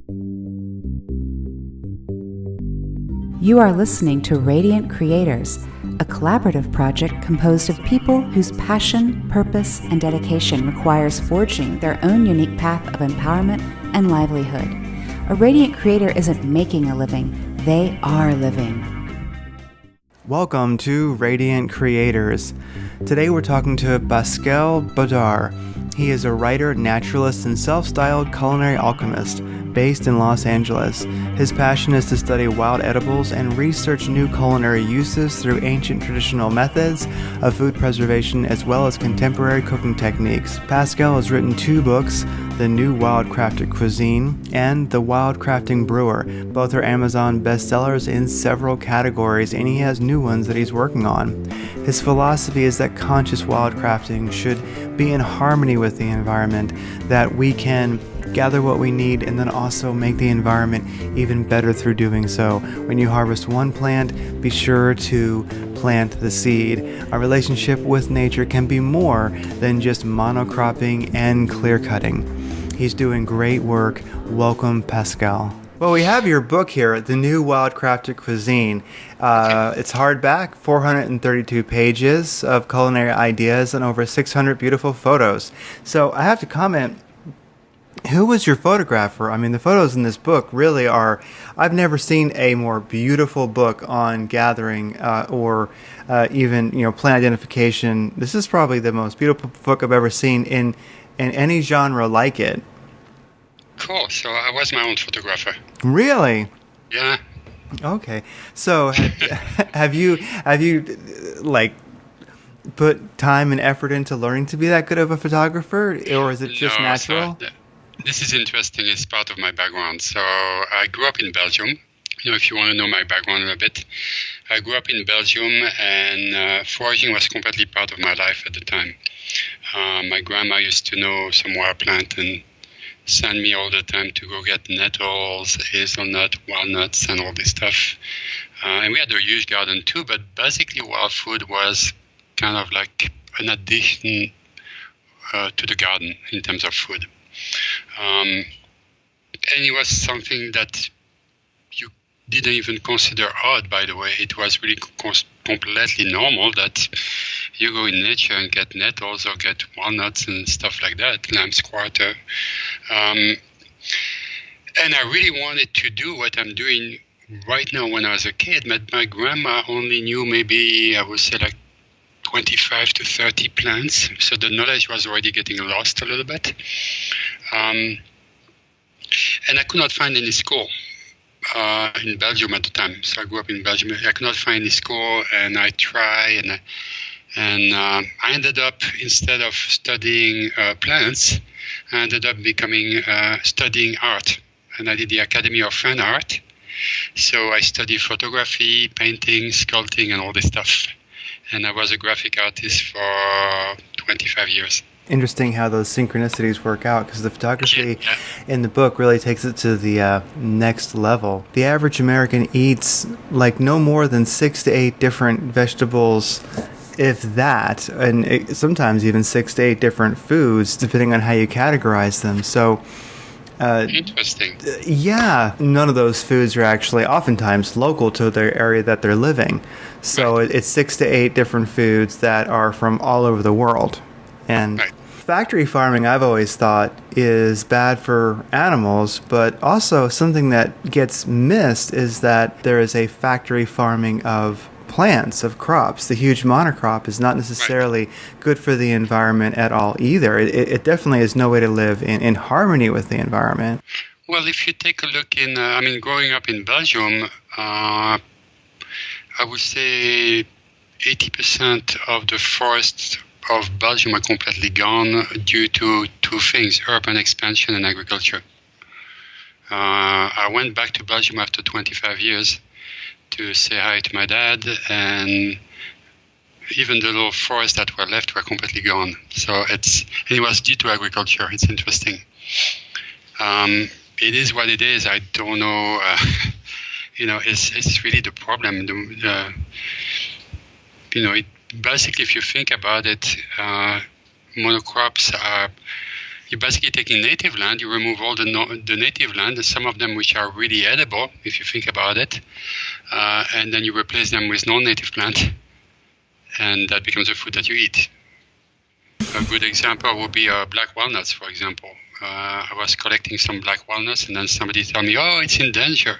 You are listening to Radiant Creators, a collaborative project composed of people whose passion, purpose, and dedication requires forging their own unique path of empowerment and livelihood. A Radiant Creator isn't making a living, they are living. Welcome to Radiant Creators. Today we're talking to Pascal Baudar. He is a writer, naturalist, and self-styled culinary alchemist based in Los Angeles. His passion is to study wild edibles and research new culinary uses through ancient traditional methods of food preservation as well as contemporary cooking techniques. Pascal has written 2 books, The New Wildcrafted Cuisine and The Wildcrafting Brewer. Both are Amazon bestsellers in several categories, and he has new ones that he's working on. His philosophy is that conscious wildcrafting should be in harmony with the environment, that we can gather what we need and then also make the environment even better through doing so. When you harvest one plant, be sure to plant the seed. Our relationship with nature can be more than just monocropping and clear cutting. He's doing great work. Welcome, Pascal. Well, we have your book here, The New Wildcrafted Cuisine. It's hardback, 432 pages of culinary ideas and over 600 beautiful photos. So I have to comment, who was your photographer? I mean, the photos in this book really are, I've never seen a more beautiful book on gathering or even, plant identification. This is probably the most beautiful book I've ever seen in any genre like it. Cool. So I was my own photographer. Really? Yeah. Okay. So have you like put time and effort into learning to be that good of a photographer, or is it just natural? So this is interesting. It's part of my background. So I grew up in Belgium. If you want to know my background a bit, I grew up in Belgium, and foraging was completely part of my life at the time. My grandma used to know some wild plant and send me all the time to go get nettles, hazelnut, walnuts, and all this stuff. And we had a huge garden too, but basically wild food was kind of like an addition to the garden in terms of food. And it was something that you didn't even consider odd, by the way. It was really completely normal that you go in nature and get nettles or get walnuts and stuff like that, lamb's quarter. And I really wanted to do what I'm doing right now when I was a kid. My grandma only knew maybe, I would say, like 25 to 30 plants. So the knowledge was already getting lost a little bit. And I could not find any school in Belgium at the time. So I grew up in Belgium. I could not find any school, and I tried, and I ended up, instead of studying plants, I ended up studying art. And I did the Academy of Fine Art. So I studied photography, painting, sculpting, and all this stuff. And I was a graphic artist for 25 years. Interesting how those synchronicities work out, because the photography in the book really takes it to the next level. The average American eats like no more than 6 to 8 different vegetables, if that, and sometimes even 6 to 8 different foods, depending on how you categorize them. So, interesting. Yeah, none of those foods are actually oftentimes local to their area that they're living. So it's 6 to 8 different foods that are from all over the world. And factory farming, I've always thought, is bad for animals, but also something that gets missed is that there is a factory farming of plants, of crops. The huge monocrop is not necessarily good for the environment at all either. It definitely is no way to live in harmony with the environment. Well, if you take a look in, growing up in Belgium, I would say 80% of the forests of Belgium are completely gone due to 2 things, urban expansion and agriculture. I went back to Belgium after 25 years to say hi to my dad, and even the little forests that were left were completely gone. So it was due to agriculture. It's interesting. It is what it is. I don't know. It's really the problem. Basically, if you think about it, monocrops are you're basically taking native land, you remove all the native land, and some of them which are really edible, if you think about it, and then you replace them with non-native plant, and that becomes the food that you eat. A good example would be black walnuts, for example. I was collecting some black walnuts, and then somebody told me, oh, it's in danger.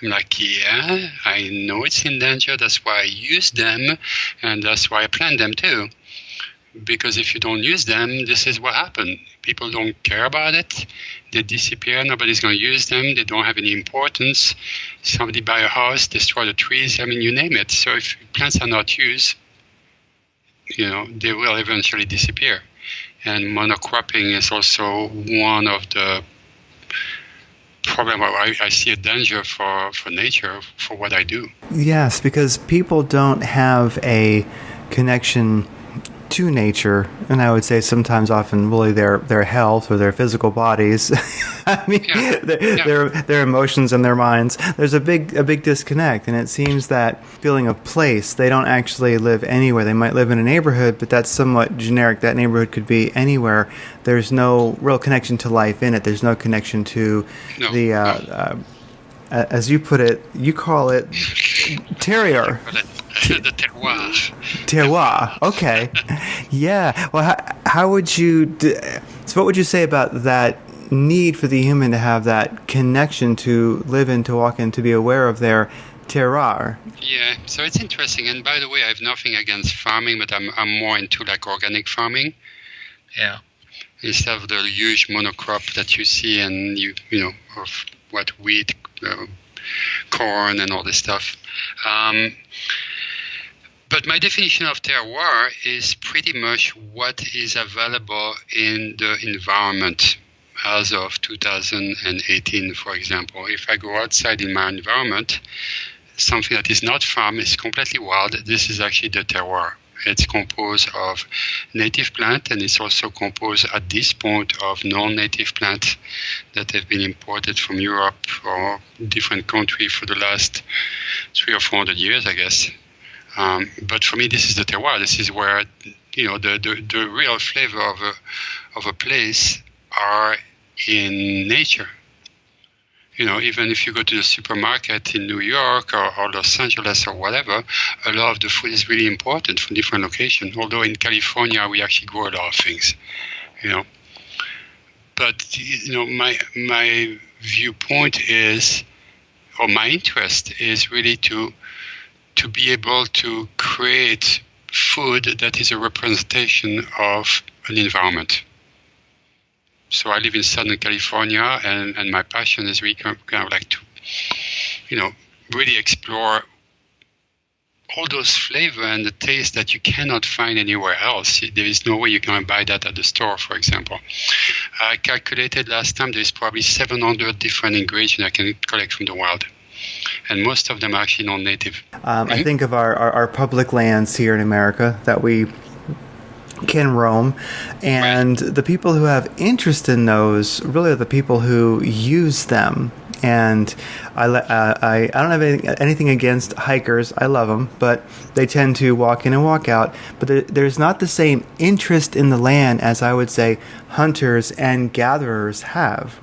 I'm like, yeah, I know it's in danger. That's why I use them, and that's why I plant them too. Because if you don't use them, this is what happens. People don't care about it. They disappear. Nobody's going to use them. They don't have any importance. Somebody buy a house, destroy the trees. I mean, you name it. So if plants are not used, they will eventually disappear. And monocropping is also one of the problem where I see a danger for nature, for what I do. Yes, because people don't have a connection to nature, and I would say sometimes often really their health or their physical bodies. I mean, their emotions and their minds. There's a big disconnect, and it seems that feeling of place, they don't actually live anywhere. They might live in a neighborhood, but that's somewhat generic. That neighborhood could be anywhere. There's no real connection to life in it. There's no connection to as you put it, you call it terroir. The terroir. Terroir. Okay. Yeah. Well, how would you? So, what would you say about that need for the human to have that connection to live in, to walk in, to be aware of their terroir? Yeah. So it's interesting. And by the way, I have nothing against farming, but I'm more into like organic farming. Yeah. Instead of the huge monocrop that you see, and of what wheat, corn, and all this stuff. But my definition of terroir is pretty much what is available in the environment as of 2018, for example. If I go outside in my environment, something that is not farmed, is completely wild, this is actually the terroir. It's composed of native plant, and it's also composed at this point of non-native plants that have been imported from Europe or different countries for the last 300 or 400 years, I guess. But for me, this is the terroir. This is where the real flavor of a place are in nature. Even if you go to the supermarket in New York or Los Angeles or whatever, a lot of the food is really important from different locations. Although in California, we actually grow a lot of things, But, my viewpoint is, or my interest is really to be able to create food that is a representation of an environment. So I live in Southern California, and my passion is really kind of like to, really explore all those flavor and the taste that you cannot find anywhere else. There is no way you can buy that at the store, for example. I calculated last time there's probably 700 different ingredients I can collect from the wild. And most of them are actually non-native. I think of our public lands here in America that we can roam, and the people who have interest in those really are the people who use them. And I don't have anything against hikers. I love them, but they tend to walk in and walk out. But there's not the same interest in the land as I would say hunters and gatherers have.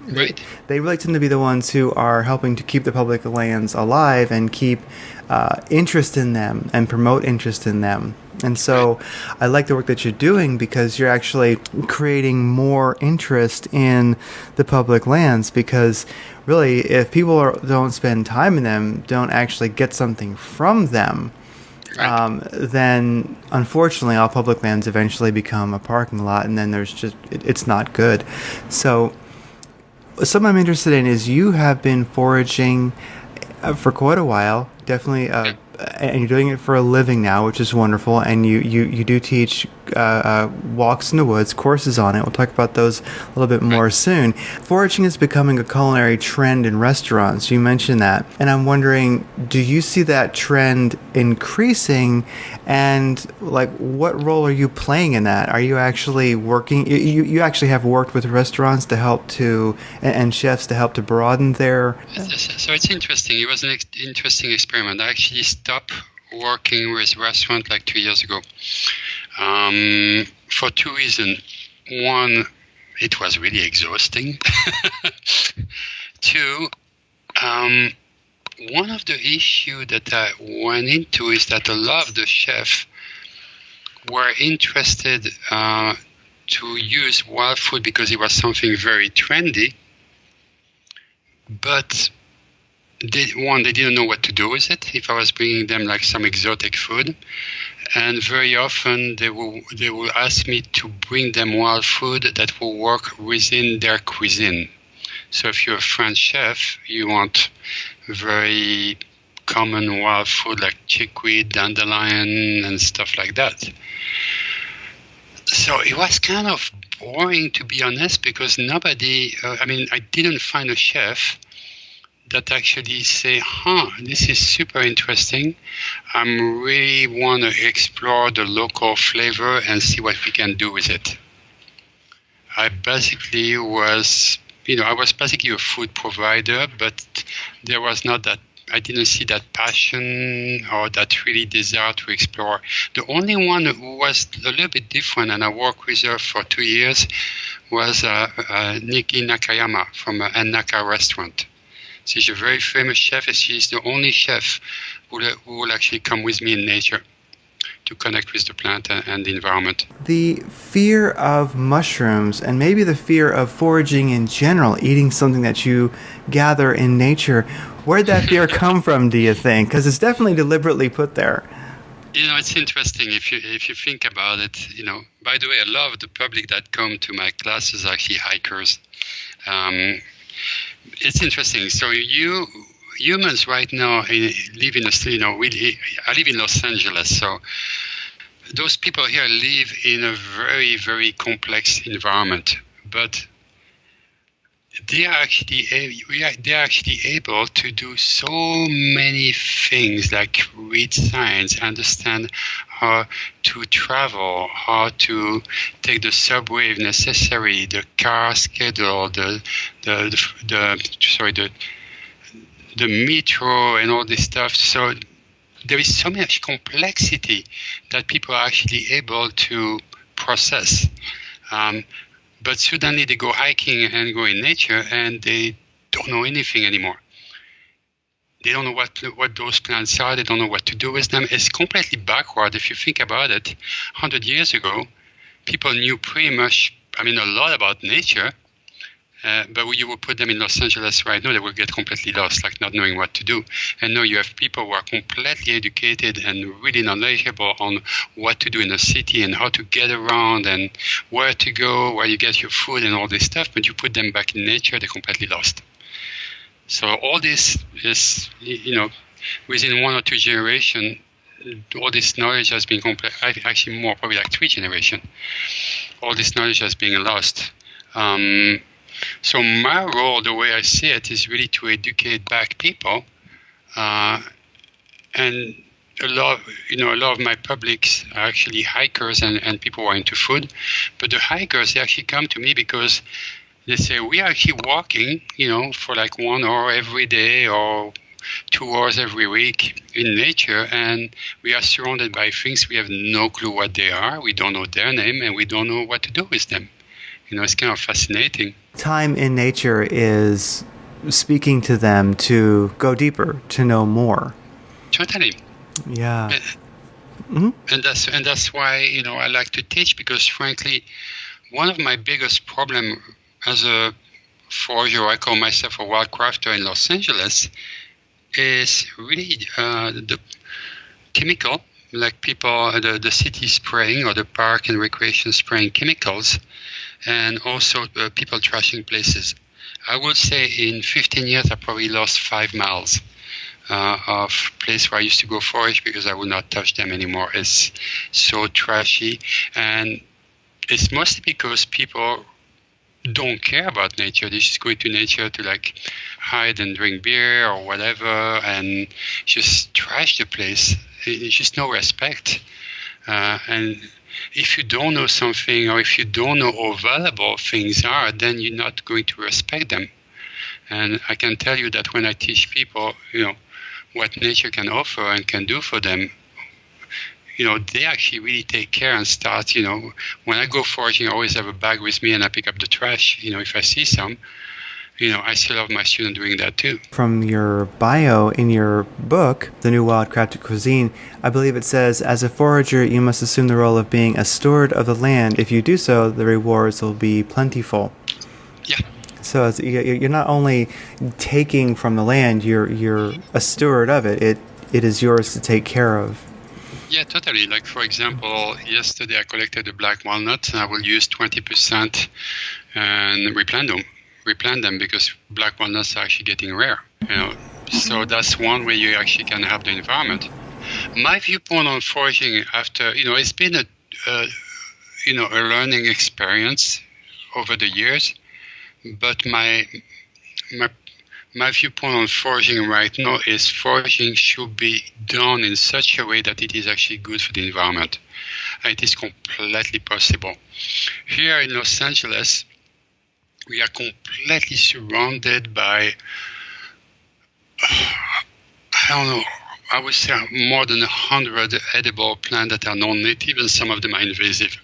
Right. They really tend to be the ones who are helping to keep the public lands alive and keep interest in them and promote interest in them. And so I like the work that you're doing because you're actually creating more interest in the public lands, because really if people don't spend time in them, don't actually get something from them, then unfortunately all public lands eventually become a parking lot, and then there's just it's not good. So something I'm interested in is you have been foraging for quite a while, definitely, and you're doing it for a living now, which is wonderful. And you do teach walks in the woods, courses on it. We'll talk about those a little bit more soon. Foraging is becoming a culinary trend in restaurants. You mentioned that. And I'm wondering, do you see that trend increasing? And what role are you playing in that? Are you actually working? You actually have worked with restaurants to help and chefs to help to broaden their... So it's interesting. It was an interesting experiment. I actually stopped working with restaurants like 2 years ago. For two reasons. One, it was really exhausting. Two, one of the issues that I went into is that a lot of the chefs were interested to use wild food because it was something very trendy, but they didn't know what to do with it if I was bringing them like some exotic food. And very often they will ask me to bring them wild food that will work within their cuisine. So if you're a French chef, you want very common wild food like chickweed, dandelion, and stuff like that. So it was kind of boring, to be honest, because I didn't find a chef that actually say, this is super interesting. I really want to explore the local flavor and see what we can do with it. I basically was a food provider, but there was not that, I didn't see that passion or that really desire to explore. The only one who was a little bit different, and I worked with her for 2 years, was Nikki Nakayama from an Naka restaurant. She's a very famous chef, and she's the only chef who will actually come with me in nature to connect with the plant and the environment. The fear of mushrooms, and maybe the fear of foraging in general, eating something that you gather in nature, where'd that fear come from, do you think? Because it's definitely deliberately put there. It's interesting if you think about it. By the way, a lot of the public that come to my classes are actually hikers. It's interesting. So humans right now live in I live in Los Angeles. So those people here live in a very, very complex environment, but they are actually able to do so many things, like read signs, understand how to travel, how to take the subway if necessary, the car schedule, the metro, and all this stuff. So there is so much complexity that people are actually able to process. But suddenly they go hiking and go in nature, and they don't know anything anymore. They don't know what those plants are. They don't know what to do with them. It's completely backward. If you think about it, 100 years ago, people knew pretty much, a lot about nature. But you will put them in Los Angeles right now, they will get completely lost, like not knowing what to do. And now you have people who are completely educated and really knowledgeable on what to do in a city and how to get around and where to go, where you get your food and all this stuff. But you put them back in nature, they're completely lost. So all this is, within 1 or 2 generations, all this knowledge has been actually more, probably like 3 generations. All this knowledge has been lost. So my role, the way I see it, is really to educate back people, and a lot of my publics are actually hikers and people who are into food. But the hikers, they actually come to me because they say, we are actually walking, for like 1 hour every day or 2 hours every week in nature, and we are surrounded by things we have no clue what they are. We don't know their name, and we don't know what to do with them. It's kind of fascinating. Time in nature is speaking to them to go deeper, to know more. Totally. Yeah. Mm-hmm. And that's why I like to teach, because frankly, one of my biggest problem as a forager, I call myself a wildcrafter in Los Angeles, is really the chemical, like people, the city spraying or the park and recreation spraying chemicals. And also people trashing places. I would say in 15 years, I probably lost 5 miles of place where I used to go forage because I would not touch them anymore. It's so trashy. And it's mostly because people don't care about nature. They just go into nature to like hide and drink beer or whatever and just trash the place. It's just no respect. And if you don't know something, or if you don't know how valuable things are, then you're not going to respect them. And I can tell you that when I teach people, what nature can offer and can do for them, they actually really take care and start, when I go foraging, I always have a bag with me and I pick up the trash, if I see some. I still have my student doing that too. From your bio in your book, The New Wildcrafted Cuisine, I believe it says, as a forager, you must assume the role of being a steward of the land. If you do so, the rewards will be plentiful. Yeah. So you're not only taking from the land, you're a steward of it. It is yours to take care of. Yeah, totally. Like, for example, yesterday I collected the black walnuts and I will use 20% and replant them because black walnuts are actually getting rare. So that's one way you actually can help the environment. My viewpoint on foraging after, it's been a learning experience over the years, but my viewpoint on foraging right now is foraging should be done in such a way that it is actually good for the environment. It is completely possible. Here in Los Angeles, we are completely surrounded by, I would say more than 100 edible plants that are non-native, and some of them are invasive.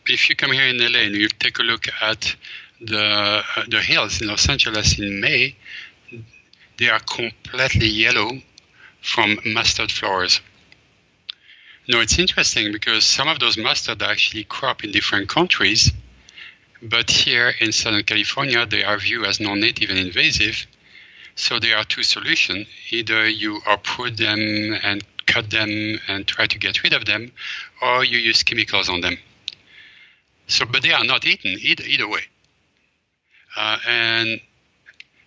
If you come here in LA and you take a look at the hills in Los Angeles in May, they are completely yellow from mustard flowers. It's interesting because some of those mustard actually crop in different countries, but here in Southern California, they are viewed as non-native and invasive. So there are two solutions. Either you uproot them and cut them and try to get rid of them, or you use chemicals on them. But they are not eaten either way. And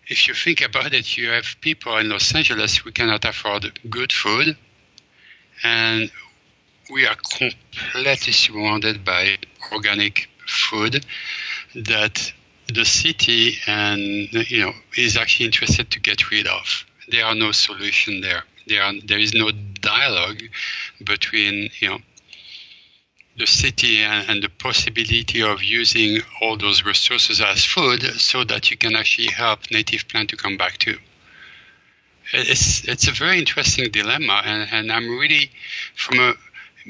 if you think about it, you have people in Los Angeles who cannot afford good food, and we are completely surrounded by organic food that the city is actually interested to get rid of. There are no solution there. There is no dialogue between the city and the possibility of using all those resources as food so that you can actually help native plant to come back too. It's a very interesting dilemma, and I'm really, from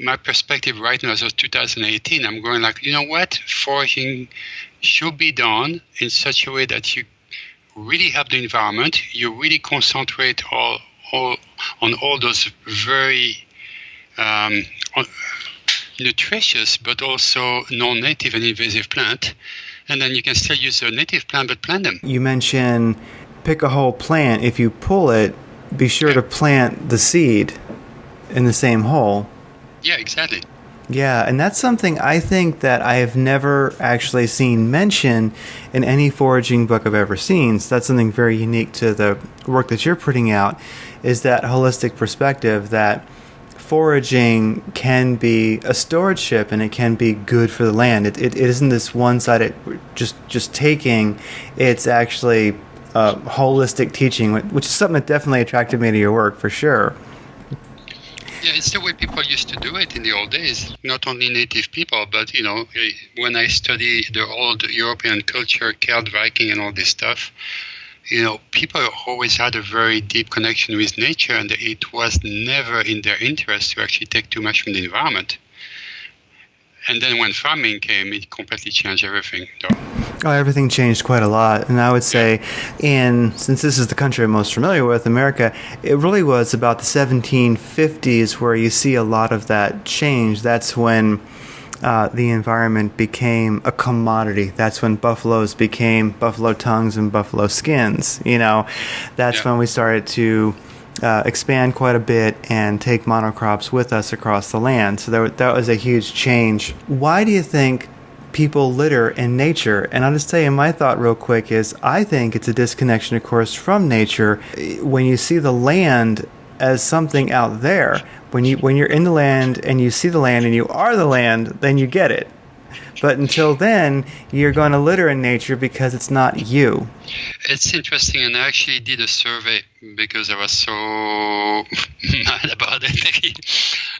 my perspective right now as of 2018, I'm going like, foraging should be done in such a way that you really help the environment, you really concentrate on all those very nutritious but also non-native and invasive plant, and then you can still use the native plant but plant them. You mentioned pick a whole plant. If you pull it, be sure to plant the seed in the same hole. Yeah, exactly. Yeah, and that's something I think that I have never actually seen mentioned in any foraging book I've ever seen. So that's something very unique to the work that you're putting out, is that holistic perspective that foraging can be a stewardship and it can be good for the land. It isn't this one-sided just taking. It's actually holistic teaching, which is something that definitely attracted me to your work for sure. Yeah, it's the way people used to do it in the old days. Not only native people, but, when I study the old European culture, Celt, Viking, and all this stuff, people always had a very deep connection with nature, and it was never in their interest to actually take too much from the environment. And then when farming came, it completely changed everything. Oh, everything changed quite a lot. And I would say, since this is the country I'm most familiar with, America, it really was about the 1750s where you see a lot of that change. That's when the environment became a commodity. That's when buffaloes became buffalo tongues and buffalo skins. That's when we started to expand quite a bit and take monocrops with us across the land. So that was a huge change. Why do you think people litter in nature? And I'll just tell you, my thought real quick is I think it's a disconnection, of course, from nature. When you see the land as something out there, when you're in the land and you see the land and you are the land, then you get it. But until then, you're going to litter in nature because it's not you. It's interesting, and I actually did a survey because I was so mad about it.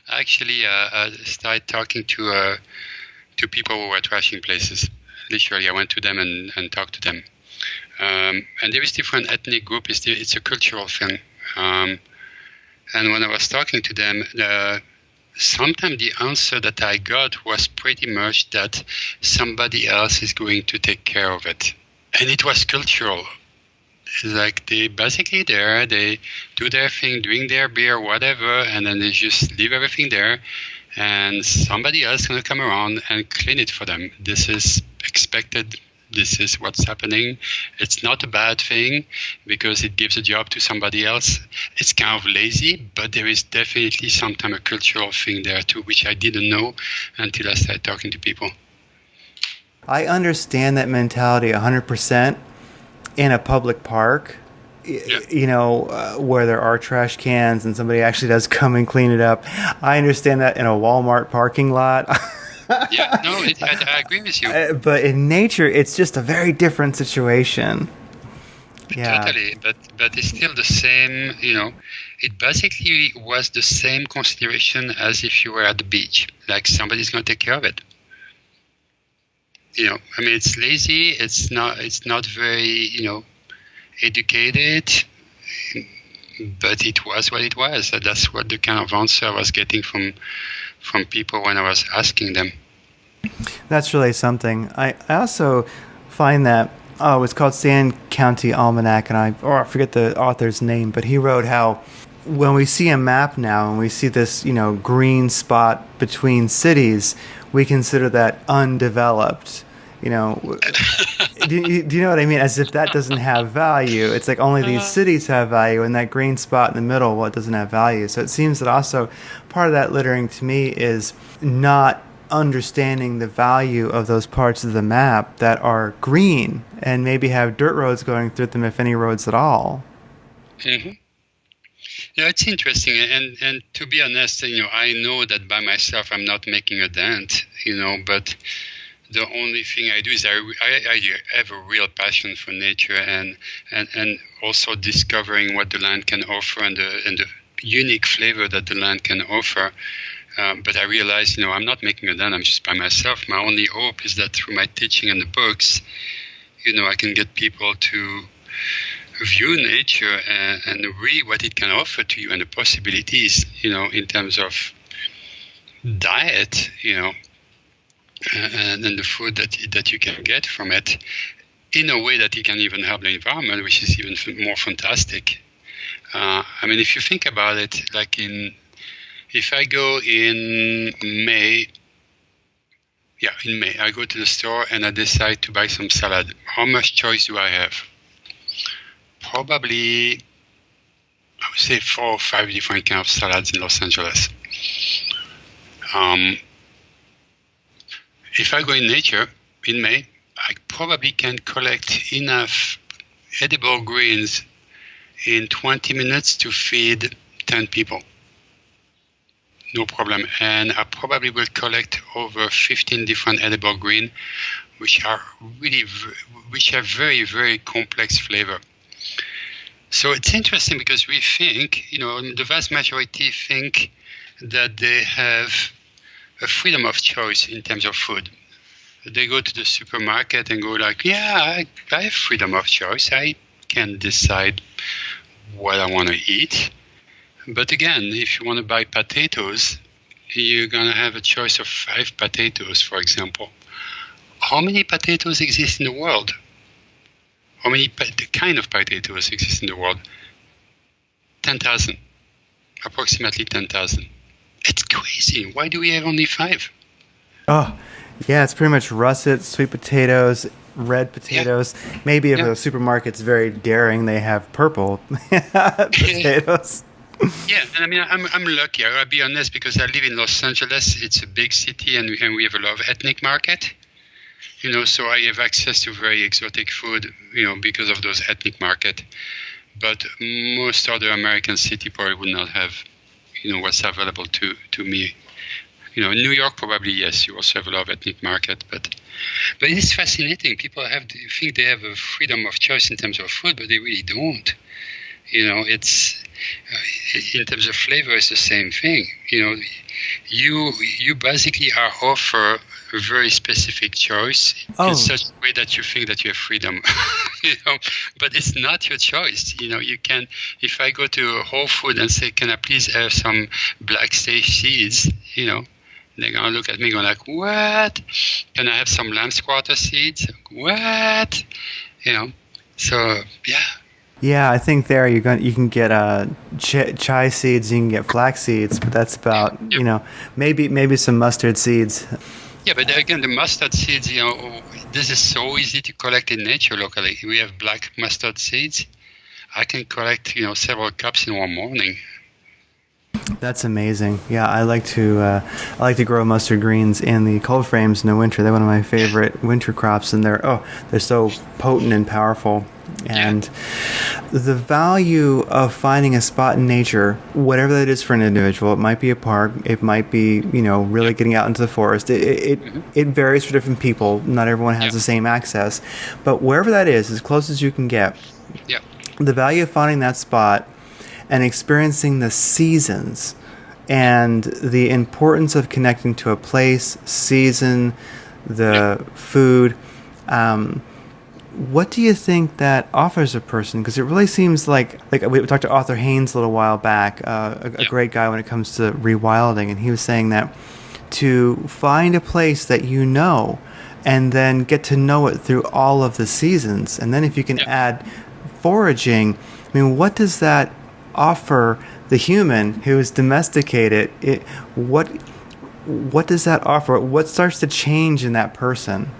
Actually, I started talking to people who were trashing places. Literally, I went to them and talked to them. And there is different ethnic group. It's a cultural thing. And when I was talking to them, sometimes the answer that I got was pretty much that somebody else is going to take care of it. And it was cultural. Like they basically there, they do their thing, drink their beer, whatever, and then they just leave everything there, and somebody else is going to come around and clean it for them. This is expected. This is what's happening. It's not a bad thing because it gives a job to somebody else. It's kind of lazy, but there is definitely sometimes a cultural thing there too, which I didn't know until I started talking to people. I understand that mentality 100% in a public park, where there are trash cans and somebody actually does come and clean it up. I understand that in a Walmart parking lot. Yeah, no, I agree with you. But in nature, it's just a very different situation. Yeah. Totally, but it's still the same, it basically was the same consideration as if you were at the beach, like somebody's going to take care of it. It's lazy, it's not very, educated, but it was what it was. That's what the kind of answer I was getting from people when I was asking them. That's really something. I also find that, it's called Sand County Almanac, and I forget the author's name, but he wrote how when we see a map now and we see this, green spot between cities, we consider that undeveloped. Do you know what I mean? As if that doesn't have value. It's like only these cities have value, and that green spot in the middle, well, it doesn't have value. So it seems that also part of that littering to me is not understanding the value of those parts of the map that are green and maybe have dirt roads going through them, if any roads at all. Mm-hmm. Yeah, it's interesting. And to be honest, I know that by myself I'm not making a dent, but the only thing I do is I have a real passion for nature and also discovering what the land can offer and the unique flavor that the land can offer. But I realize, I'm not making a dent. I'm just by myself. My only hope is that through my teaching and the books, I can get people to view nature and read what it can offer to you and the possibilities, in terms of diet, and the food that you can get from it, in a way that it can even help the environment, which is even more fantastic. If you think about it, if I go in May, I go to the store and I decide to buy some salad. How much choice do I have? Probably, I would say 4 or 5 different kinds of salads in Los Angeles. If I go in nature in May, I probably can collect enough edible greens in 20 minutes to feed 10 people. No problem. And I probably will collect over 15 different edible greens, which have very, very complex flavor. So it's interesting because we think, the vast majority think that they have a freedom of choice in terms of food. They go to the supermarket and go I have freedom of choice. I can decide what I want to eat. But again, if you want to buy potatoes, you're going to have a choice of 5 potatoes, for example. How many potatoes exist in the world? How many kind of potatoes exist in the world? 10,000. Approximately 10,000. It's crazy. Why do we have only 5? Oh, yeah, it's pretty much russet, sweet potatoes, red potatoes. Yeah. Maybe if a supermarket's very daring, they have purple potatoes. Yeah, and I'm lucky. I'll be honest, because I live in Los Angeles. It's a big city, and we have a lot of ethnic market. So I have access to very exotic food, because of those ethnic market. But most other American city probably would not have, what's available to me. In New York, probably, yes, you also have a lot of ethnic market. But it is fascinating. People think they have a freedom of choice in terms of food, but they really don't. It's in terms of flavor, it's the same thing. You basically are offered a very specific choice in such a way that you think that you have freedom, but it's not your choice. You can, if I go to Whole Food and say, can I please have some black sage seeds, they're going to look at me going like, what? Can I have some lamb's quarter seeds? What? So, yeah. Yeah, I think there you can get chai seeds, you can get flax seeds, but that's about maybe some mustard seeds. Yeah, but again, the mustard seeds, this is so easy to collect in nature locally. We have black mustard seeds. I can collect several cups in one morning. That's amazing. Yeah, I like to grow mustard greens in the cold frames in the winter. They're one of my favorite winter crops, and they're so potent and powerful. And the value of finding a spot in nature, whatever that is for an individual, it might be a park, it might be, really getting out into the forest. It varies for different people. Not everyone has the same access. But wherever that is, as close as you can get, the value of finding that spot and experiencing the seasons and the importance of connecting to a place, season, the food, what do you think that offers a person? Because it really seems like we talked to Arthur Haynes a little while back, a great guy when it comes to rewilding, and he was saying that to find a place that and then get to know it through all of the seasons, and then if you can add foraging, what does that offer the human who is domesticated? What does that offer? What starts to change in that person?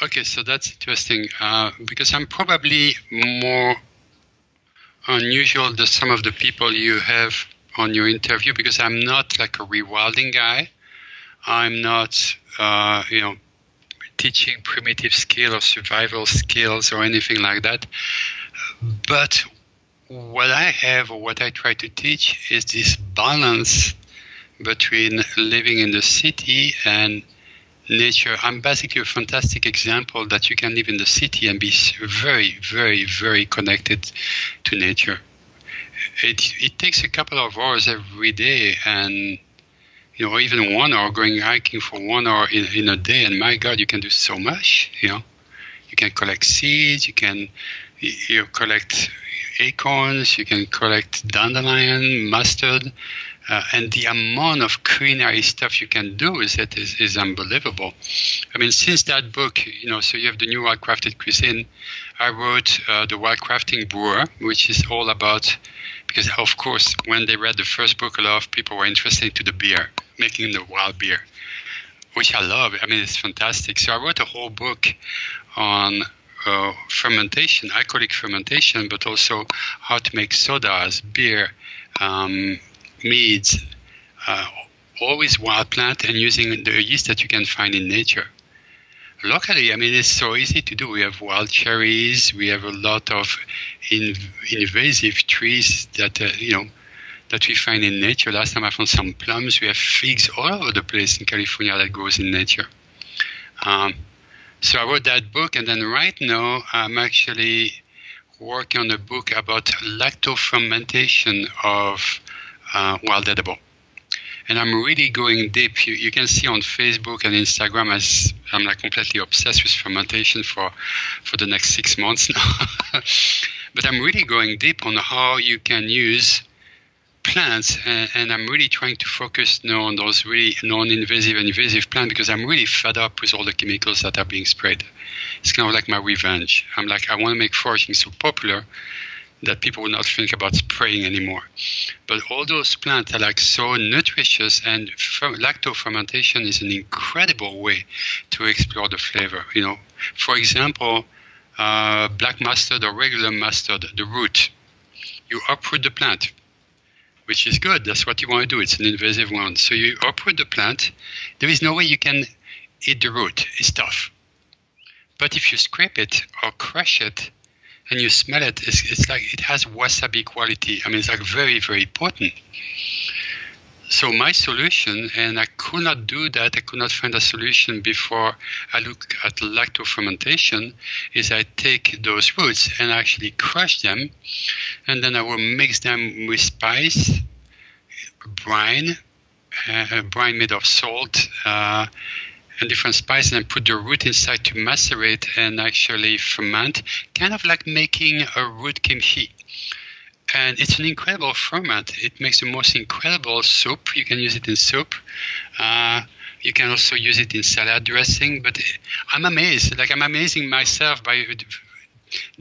Okay, so that's interesting because I'm probably more unusual than some of the people you have on your interview because I'm not like a rewilding guy. I'm not, teaching primitive skill or survival skills or anything like that. But what I have or what I try to teach is this balance between living in the city and nature. I'm basically a fantastic example that you can live in the city and be very, very, very connected to nature. It takes a couple of hours every day and, or even 1 hour going hiking for 1 hour in a day. And my God, you can do so much, You can collect seeds, you can collect acorns, you can collect dandelion, mustard, and the amount of culinary stuff you can do with it is unbelievable. Since that book, so you have the new wildcrafted cuisine, I wrote the wildcrafting brewer, which is all about, because of course, when they read the first book, a lot of people were interested to the beer, making the wild beer, which I love. It's fantastic. So I wrote a whole book on fermentation, alcoholic fermentation, but also how to make sodas, beer, meads, always wild plant and using the yeast that you can find in nature. Locally, it's so easy to do. We have wild cherries. We have a lot of invasive trees that, that we find in nature. Last time I found some plums. We have figs all over the place in California that grows in nature. So I wrote that book, and then right now I'm actually working on a book about lacto-fermentation of wild edible. And I'm really going deep. You can see on Facebook and Instagram as I'm completely obsessed with fermentation for the next 6 months now. But I'm really going deep on how you can use plants, and I'm really trying to focus now on those really non-invasive and invasive plants because I'm really fed up with all the chemicals that are being sprayed. It's kind of like my revenge. I want to make foraging so popular that people will not think about spraying anymore. But all those plants are so nutritious, and lacto-fermentation is an incredible way to explore the flavor. For example, black mustard or regular mustard, the root, you uproot the plant, which is good. That's what you want to do. It's an invasive one. So you uproot the plant. There is no way you can eat the root. It's tough. But if you scrape it or crush it, and you smell it, it's like it has wasabi quality. It's very, very potent. So my solution, and I could not do that, I could not find a solution before I look at lacto-fermentation, is I take those roots and actually crush them, and then I will mix them with spice, brine made of salt, and different spices and put the root inside to macerate and actually ferment, kind of like making a root kimchi. And it's an incredible ferment. It makes the most incredible soup. You can use it in soup. You can also use it in salad dressing. But I'm amazed. Like, I'm amazing myself by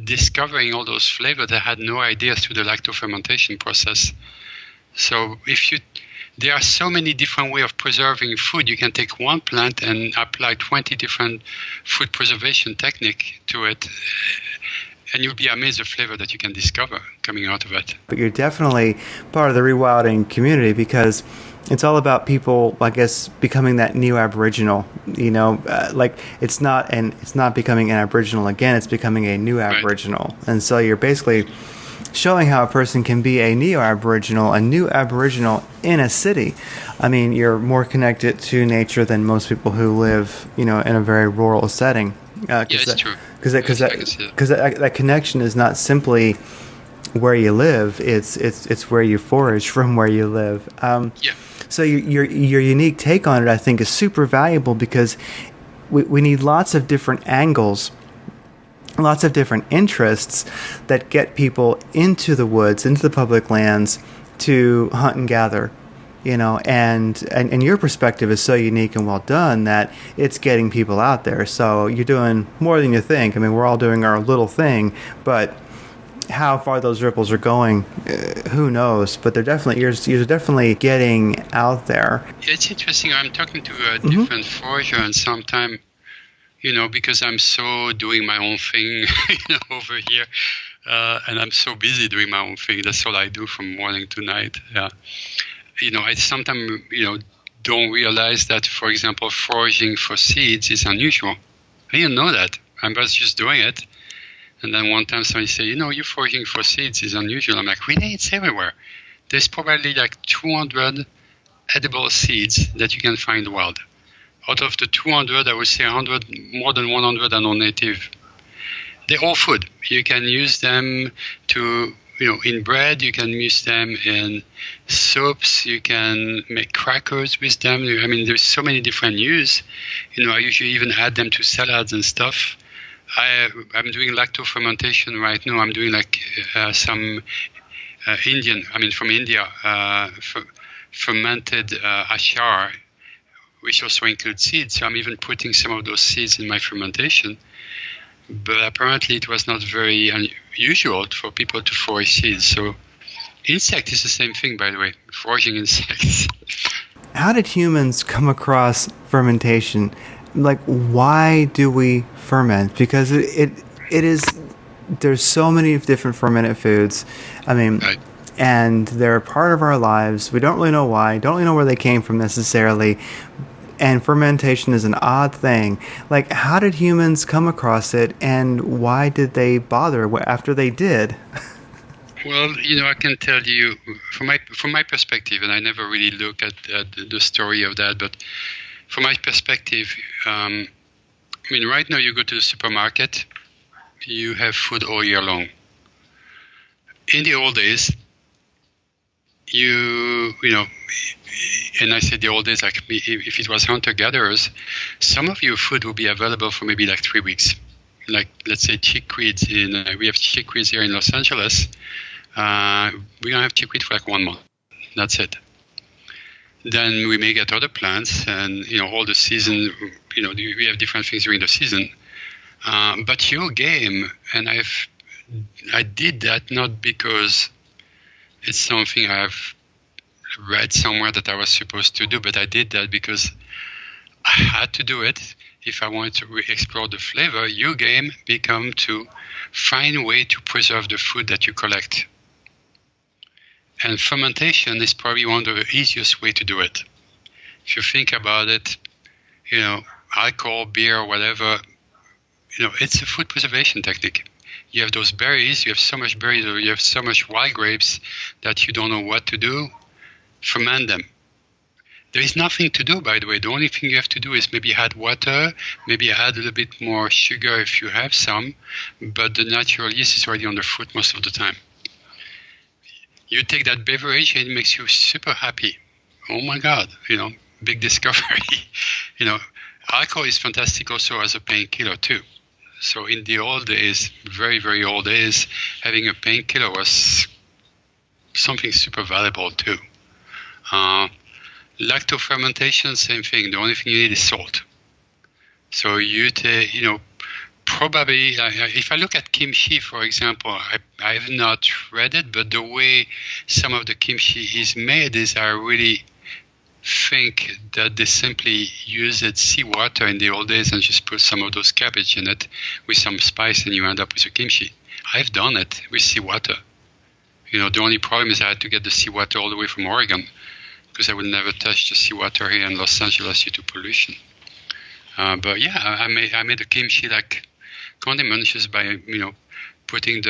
discovering all those flavors that I had no idea through the lactofermentation process. So there are so many different ways of preserving food. You can take one plant and apply 20 different food preservation techniques to it. And you'll be amazed at the flavor that you can discover coming out of it. But you're definitely part of the rewilding community because it's all about people, I guess, becoming that new Aboriginal. Like it's not becoming an Aboriginal again. It's becoming a new Aboriginal, right. And so you're basically showing how a person can be a neo-Aboriginal, a new Aboriginal in a city. I mean, you're more connected to nature than most people who live, in a very rural setting. It's true. Because that connection is not simply where you live; it's where you forage from where you live. So your unique take on it, I think, is super valuable because we need lots of different angles, lots of different interests that get people into the woods, into the public lands to hunt and gather. And your perspective is so unique and well done that it's getting people out there. So you're doing more than you think. I mean, we're all doing our little thing, but how far those ripples are going, who knows? But they're definitely you're definitely getting out there. It's interesting. I'm talking to a different forager, and sometimes, because I'm so doing my own thing, over here, and I'm so busy doing my own thing. That's all I do from morning to night. Yeah. I sometimes, don't realize that, for example, foraging for seeds is unusual. I didn't know that. I was just doing it. And then one time somebody said, you foraging for seeds is unusual. I'm like, really? It's everywhere. There's probably like 200 edible seeds that you can find wild. Out of the 200, I would say more than 100 are non-native. They're all food. You can use them to... in bread, you can use them in soups, you can make crackers with them. I mean, there's so many different use. I usually even add them to salads and stuff. I'm doing lactofermentation right now. I'm doing some from India, fermented achar, which also includes seeds. So I'm even putting some of those seeds in my fermentation. But apparently it was not very unusual for people to forage seeds. So insect is the same thing, by the way, foraging insects. How did humans come across fermentation? Like, why do we ferment? Because it is, there's so many different fermented foods. I mean, right. And they're a part of our lives. We don't really know why, don't really know where they came from necessarily. And fermentation is an odd thing. Like, how did humans come across it, and why did they bother after they did? Well, I can tell you from my perspective, and I never really look at the story of that, but from my perspective, right now you go to the supermarket, you have food all year long. In the old days, and I said the old days, like if it was hunter-gatherers, some of your food will be available for maybe like 3 weeks. Like, let's say chickweed, we have chickweed here in Los Angeles. We're going to have chickweed for like 1 month. That's it. Then we may get other plants, and all the season, we have different things during the season. But your game, and I did that not because it's something I've read somewhere that I was supposed to do, but I did that because I had to do it. If I wanted to explore the flavor, your game become to find a way to preserve the food that you collect. And fermentation is probably one of the easiest way to do it. If you think about it, alcohol, beer, whatever, it's a food preservation technique. You have those berries, you have so much berries, or you have so much wild grapes that you don't know what to do. Ferment them. There is nothing to do, by the way. The only thing you have to do is maybe add water, maybe add a little bit more sugar if you have some, but the natural yeast is already on the fruit most of the time. You take that beverage and it makes you super happy. Oh my God, big discovery. alcohol is fantastic also as a painkiller too. So in the old days, very, very old days, having a painkiller was something super valuable too. Lacto fermentation, same thing. The only thing you need is salt. So probably if I look at kimchi, for example, I have not read it, but the way some of the kimchi is made is I really think that they simply used seawater in the old days and just put some of those cabbage in it with some spice and you end up with a kimchi. I've done it with seawater. The only problem is I had to get the seawater all the way from Oregon because I would never touch the seawater here in Los Angeles due to pollution. But yeah, I made a kimchi like condiment just by putting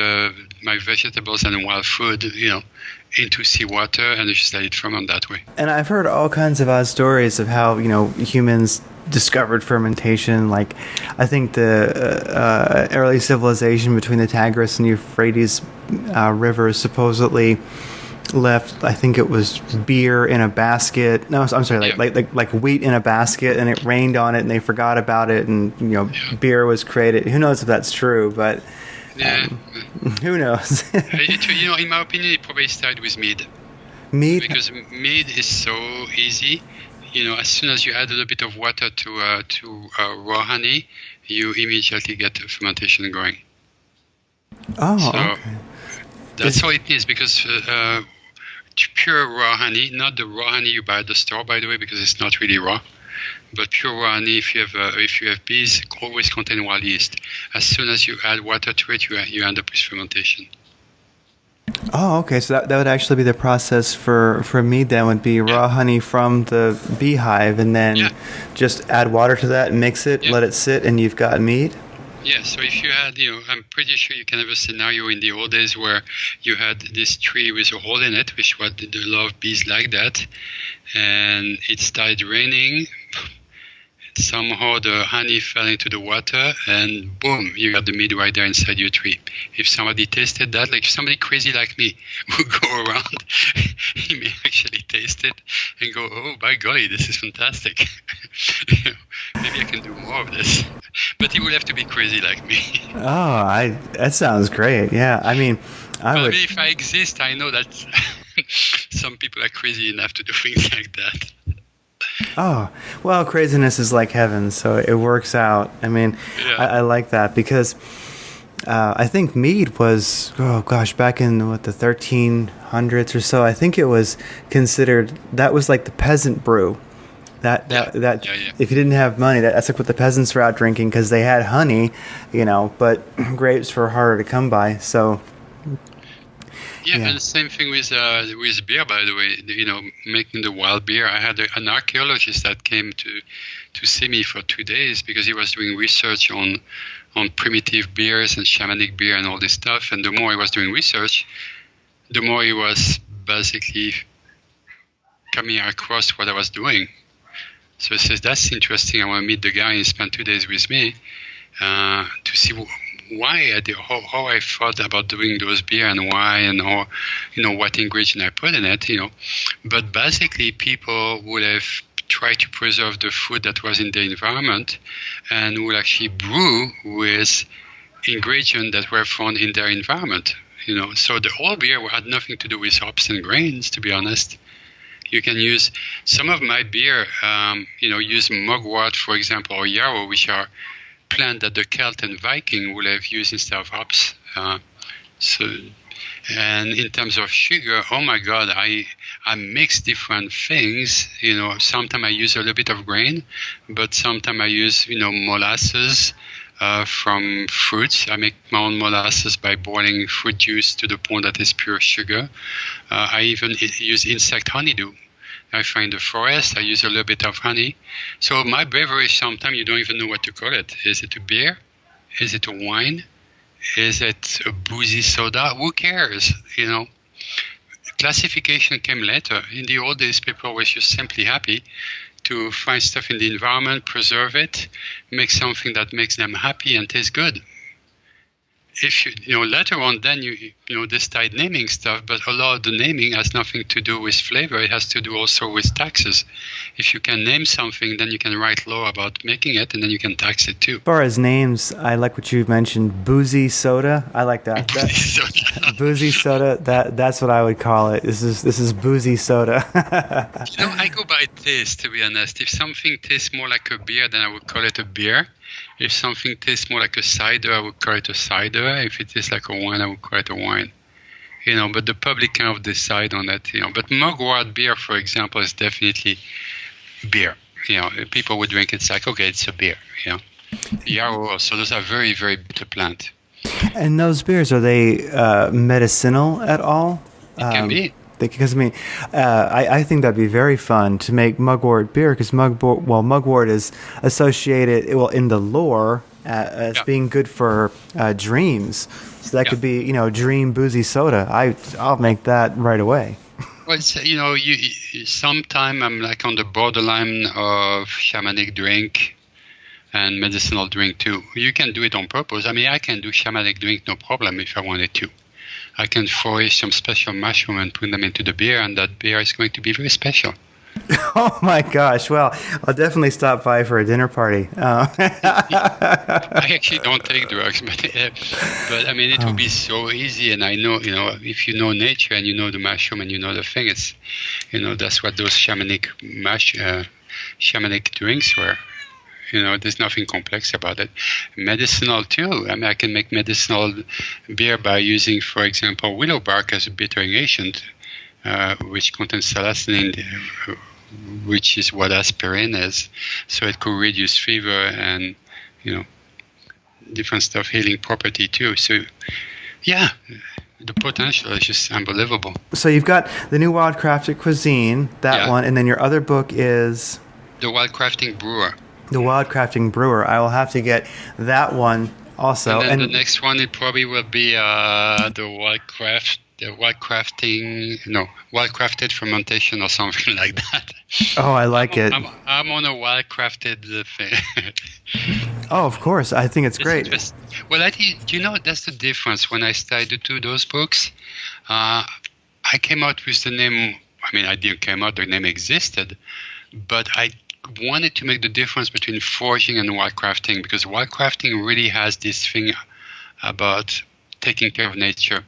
my vegetables and wild food into seawater and just let it ferment that way. And I've heard all kinds of odd stories of how humans discovered fermentation. Like I think the early civilization between the Tigris and Euphrates rivers supposedly left, I think it was beer in a basket. No, I'm sorry, like wheat in a basket, and it rained on it, and they forgot about it, and beer was created. Who knows if that's true? But who knows? In my opinion, it probably started with mead. Mead, because mead is so easy. As soon as you add a little bit of water to raw honey, you immediately get fermentation going. Oh, okay. That's all it is, because pure raw honey, not the raw honey you buy at the store, by the way, because it's not really raw, but pure raw honey, if you have bees, always contain wild yeast. As soon as you add water to it, you end up with fermentation. Oh, okay. So that would actually be the process for mead then, would be raw honey from the beehive, and then just add water to that and mix it, let it sit, and you've got mead? Yeah, so if you had, I'm pretty sure you can have a scenario in the old days where you had this tree with a hole in it, which was a lot of bees like that, and it started raining. Somehow the honey fell into the water, and boom, you got the mead right there inside your tree. If somebody tasted that, like if somebody crazy like me would go around, he may actually taste it and go, oh, by golly, this is fantastic. Maybe I can do more of this. But he would have to be crazy like me. Oh, that sounds great. Yeah, I mean, if I exist, I know that some people are crazy enough to do things like that. Oh, well, craziness is like heaven, so it works out. I mean, I like that because I think mead was, back in the 1300s or so, I think it was considered, that was like the peasant brew. That if you didn't have money, that's like what the peasants were out drinking, because they had honey, but grapes were harder to come by, so... Yeah, and the same thing with beer, by the way. Making the wild beer. I had an archaeologist that came to see me for 2 days because he was doing research on primitive beers and shamanic beer and all this stuff. And the more he was doing research, the more he was basically coming across what I was doing. So he says, that's interesting. I want to meet the guy and spend 2 days with me to see why I did, how I thought about doing those beer and why, and how, what ingredient I put in it, But basically, people would have tried to preserve the food that was in the environment and would actually brew with ingredients that were found in their environment, So the whole beer had nothing to do with hops and grains, to be honest. You can use some of my beer, use mugwort, for example, or yarrow, which are plant that the Celt and Viking would have used instead of hops. And in terms of sugar, oh my God, I mix different things. Sometimes I use a little bit of grain, but sometimes I use, molasses from fruits. I make my own molasses by boiling fruit juice to the point that is pure sugar. I even use insect honeydew. I find the forest, I use a little bit of honey. So my beverage, sometimes you don't even know what to call it. Is it a beer? Is it a wine? Is it a boozy soda? Who cares? Classification came later. In the old days, people were just simply happy to find stuff in the environment, preserve it, make something that makes them happy and tastes good. if you later on, then they start naming stuff, but a lot of the naming has nothing to do with flavor. It has to do also with taxes. If you can name something, then you can write law about making it, and then you can tax it too. As far as names, I like what you mentioned, boozy soda. I like that. Boozy soda. That's what I would call it. This is boozy soda. I go by taste, to be honest. If something tastes more like a beer, then I would call it a beer. If something tastes more like a cider, I would call it a cider. If it tastes like a wine, I would call it a wine. But the public kind of decide on that. But mugwort beer, for example, is definitely beer. People would drink it. It's like, okay, it's a beer. Yarrow. So those are very, very bitter plant. And those beers, are they medicinal at all? It can be. Because I think that'd be very fun to make mugwort beer, because mugwort is associated in the lore as being good for dreams. So that could be dream boozy soda. I'll make that right away. Well, sometime I'm like on the borderline of shamanic drink and medicinal drink too. You can do it on purpose. I mean, I can do shamanic drink no problem if I wanted to. I can forage some special mushroom and put them into the beer, and that beer is going to be very special. Oh my gosh! Well, I'll definitely stop by for a dinner party. I actually don't take drugs, but I mean, it would be so easy. And I know, if you know nature and you know the mushroom and you know the thing, it's, that's what those shamanic drinks were. There's nothing complex about it. Medicinal too. I mean, I can make medicinal beer by using, for example, willow bark as a bittering agent, which contains salicylene, which is what aspirin is. So it could reduce fever and, different stuff, healing property too. So, yeah, the potential is just unbelievable. So you've got the new wildcrafted cuisine, that one, and then your other book is? The Wildcrafting Brewer. The Wildcrafting Brewer. I will have to get that one also. And then the next one, it probably will be wildcrafted fermentation or something like that. Oh, I like it. I'm on a wildcrafted thing. Oh, of course. I think it's great. Well, that's the difference. When I started to do those books, I came out with the name. I mean, I didn't come out, the name existed, but I wanted to make the difference between foraging and wildcrafting, because wildcrafting really has this thing about taking care of nature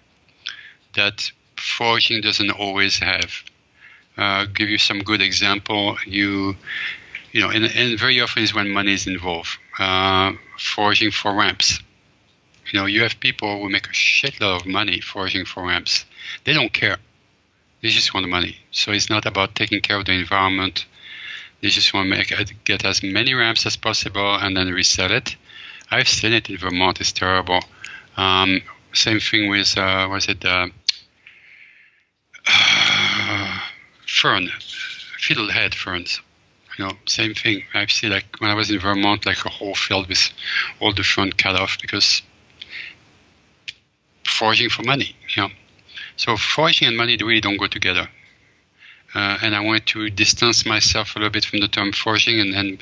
that foraging doesn't always have. Give you some good example. And very often is when money is involved. Foraging for ramps. You have people who make a shitload of money foraging for ramps. They don't care. They just want the money. So it's not about taking care of the environment. They just want to get as many ramps as possible and then resell it. I've seen it in Vermont. It's terrible. Same thing with, fern, fiddlehead ferns. Same thing. I've seen, like, when I was in Vermont, like a whole field with all the fern cut off because foraging for money. So foraging and money really don't go together. And I wanted to distance myself a little bit from the term foraging and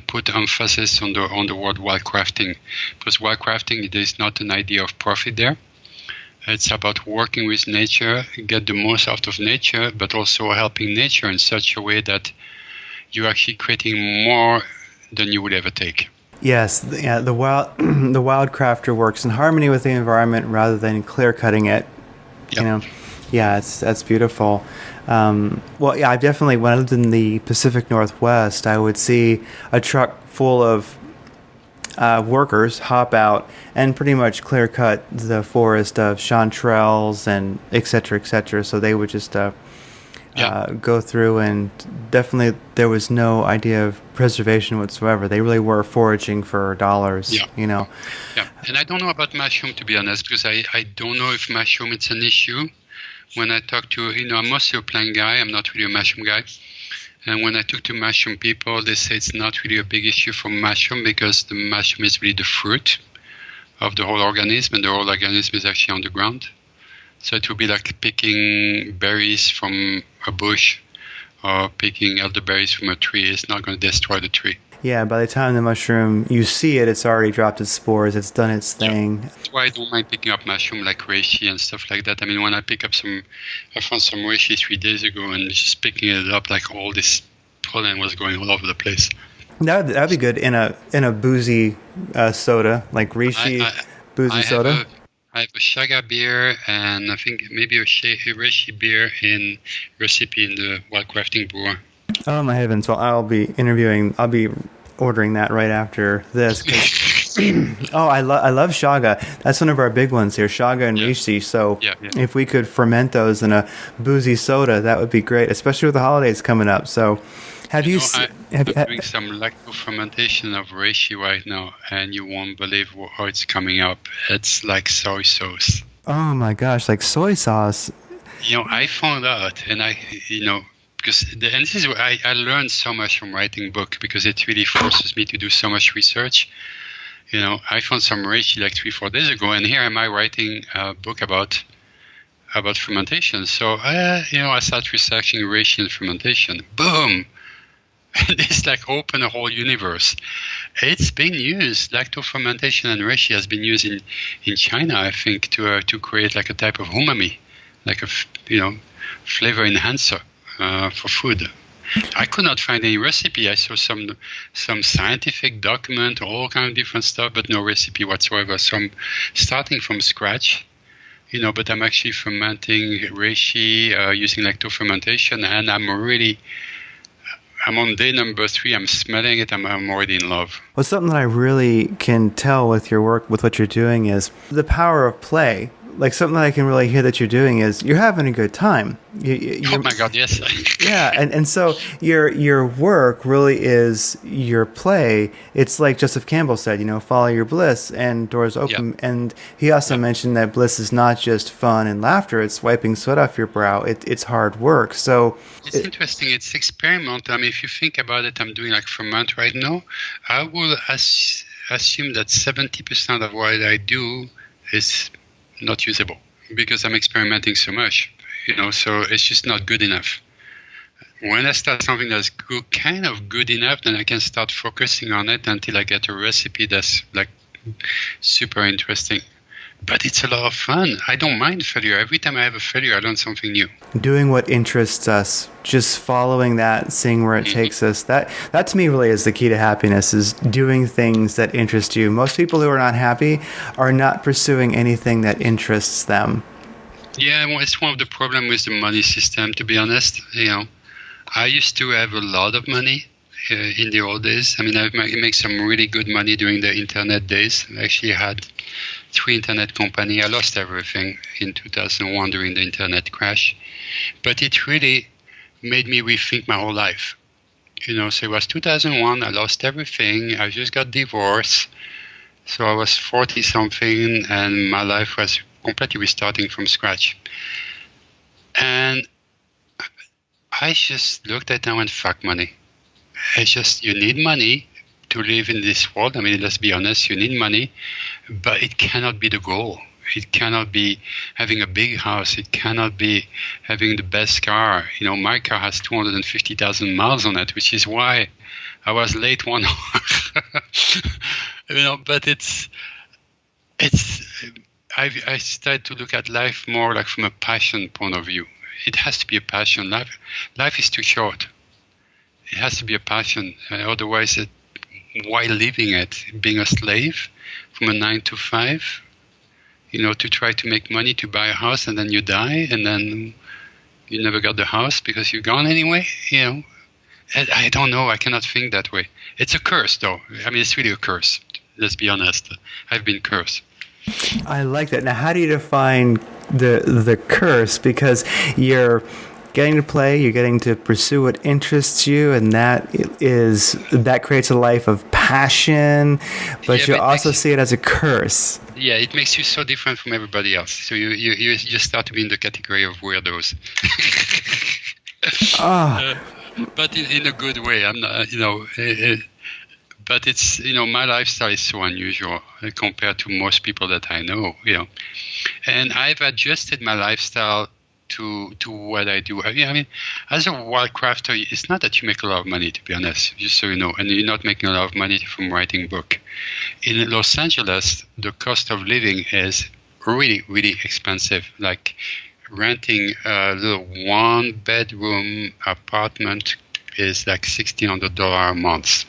put emphasis on the word wildcrafting, because wildcrafting, there's not an idea of profit there. It's about working with nature, get the most out of nature, but also helping nature in such a way that you're actually creating more than you would ever take. Yes, the wildcrafter works in harmony with the environment rather than clear cutting it. Yep. That's beautiful. I definitely, when I lived in the Pacific Northwest, I would see a truck full of workers hop out and pretty much clear cut the forest of chanterelles and et cetera, so they would just go through, and definitely there was no idea of preservation whatsoever. They really were foraging for dollars. Yeah, and I don't know about mushroom, to be honest, because I don't know if mushroom it's an issue. When I talk to, I'm mostly a plant guy, I'm not really a mushroom guy. And when I talk to mushroom people, they say it's not really a big issue for mushroom because the mushroom is really the fruit of the whole organism, and the whole organism is actually on the ground. So it would be like picking berries from a bush or picking elderberries from a tree. It's not going to destroy the tree. Yeah, by the time the mushroom, you see it, it's already dropped its spores, it's done its thing. That's why I don't mind picking up mushroom like reishi and stuff like that. I mean, when I found some reishi 3 days ago and just picking it up, like all this pollen was going all over the place. That'd be good in a boozy soda, like reishi boozy soda. I have a shaga beer and I think maybe a reishi beer in recipe in the wildcrafting brewer. Oh my heavens! Well, I'll be ordering that right after this. Oh, I love shaga. That's one of our big ones here, shaga and reishi. So if we could ferment those in a boozy soda, that would be great, especially with the holidays coming up. So I'm doing some lacto fermentation of reishi right now, and you won't believe how it's coming up. It's like soy sauce. Oh my gosh, like soy sauce. I found out, and because and this is where I learned so much from writing book, because it really forces me to do so much research. I found some reishi like 3-4 days ago, and here am I writing a book about fermentation. So I started researching reishi and fermentation. Boom! And it's like open a whole universe. It's been used, lacto fermentation and reishi has been used in China, I think, to create like a type of umami, like a flavor enhancer for food. I could not find any recipe. I saw some scientific document, all kind of different stuff, but no recipe whatsoever. So I'm starting from scratch, but I'm actually fermenting reishi using lacto fermentation, and I'm on day number 3. I'm smelling it. I'm already in love. Well, something that I really can tell with your work, with what you're doing, is the power of play. Like something that I can really hear that you're doing is you're having a good time. Oh my God, yes. Yeah, and so your work really is your play. It's like Joseph Campbell said, follow your bliss and doors open. Yep. And he also mentioned that bliss is not just fun and laughter. It's wiping sweat off your brow. It's hard work. So it's interesting. It's experimental. I mean, if you think about it, I'm doing like ferment right now. I will assume that 70% of what I do is not usable because I'm experimenting so much, so it's just not good enough. When I start something that's kind of good enough, then I can start focusing on it until I get a recipe that's like super interesting. But it's a lot of fun. I don't mind failure. Every time I have a failure, I learn something new. Doing what interests us, just following that, seeing where it takes us. That to me really is the key to happiness, is doing things that interest you. Most people who are not happy are not pursuing anything that interests them. Yeah, well, it's one of the problems with the money system, to be honest. I used to have a lot of money in the old days. I mean, I make some really good money during the internet days. I actually had 3 internet companies. I lost everything in 2001 during the internet crash. But it really made me rethink my whole life. So it was 2001. I lost everything. I just got divorced. So I was 40-something, and my life was completely restarting from scratch. And I just looked at it and went, fuck money. You need money to live in this world. I mean, let's be honest, you need money, but it cannot be the goal. It cannot be having a big house. It cannot be having the best car. My car has 250,000 miles on it, which is why I was late 1 hour. But I started to look at life more like from a passion point of view. It has to be a passion. Life is too short. It has to be a passion. Otherwise, why living it? Being a slave from a 9 to 5, to try to make money to buy a house, and then you die, and then you never got the house because you're gone anyway. I don't know. I cannot think that way. It's a curse, though. I mean, it's really a curse. Let's be honest. I've been cursed. I like that. Now, how do you define the curse? Because you're getting to play, you're getting to pursue what interests you, and that creates a life of passion, but you also see it as a curse. Yeah, it makes you so different from everybody else. So you just start to be in the category of weirdos. But in a good way. I'm not, but it's, my lifestyle is so unusual compared to most people that I know, and I've adjusted my lifestyle to what I do. I mean, as a wildcrafter, it's not that you make a lot of money, to be honest, just so you know, and you're not making a lot of money from writing book. In Los Angeles, the cost of living is really, really expensive. Like renting a little one-bedroom apartment is like $1,600 a month.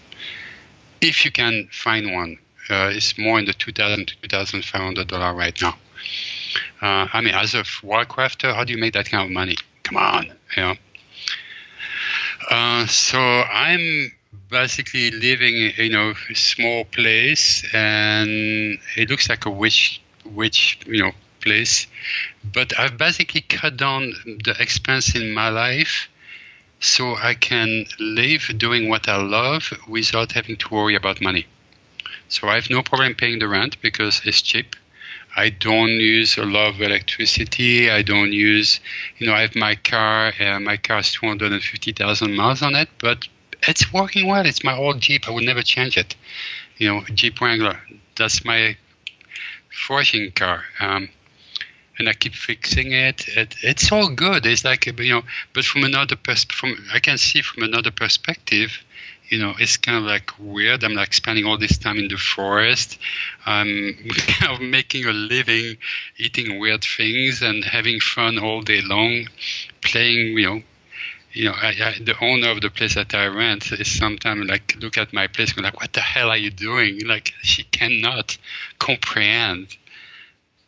If you can find one, it's more in the $2,000 to $2,500 right now. I mean, as a wildcrafter, how do you make that kind of money? Come on, you know. So I'm basically living in a small place, and it looks like a witch, place. But I've basically cut down the expense in my life, so I can live doing what I love without having to worry about money. So I have no problem paying the rent because it's cheap. I don't use a lot of electricity. I don't use, I have my car. My car has 250,000 miles on it, but it's working well. It's my old Jeep. I would never change it. Jeep Wrangler. That's my foraging car. And I keep fixing it. It's all good. It's like, but from another I can see from another perspective, it's kind of like weird. I'm like spending all this time in the forest. I'm kind of making a living, eating weird things and having fun all day long, playing, the owner of the place that I rent is sometimes like, look at my place, go like, what the hell are you doing? Like, she cannot comprehend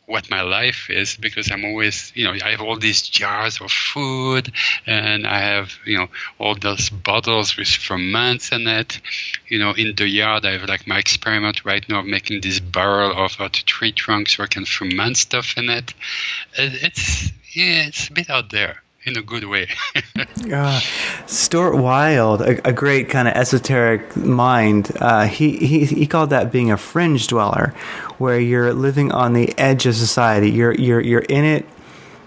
what my life is, because I'm always, I have all these jars of food, and I have, all those bottles with ferments in it. In the yard, I have like my experiment right now of making this barrel of tree trunks so I can ferment stuff in it. It's a bit out there in a good way. Stuart Wilde, a great kind of esoteric mind, he called that being a fringe dweller, where you're living on the edge of society. You're in it,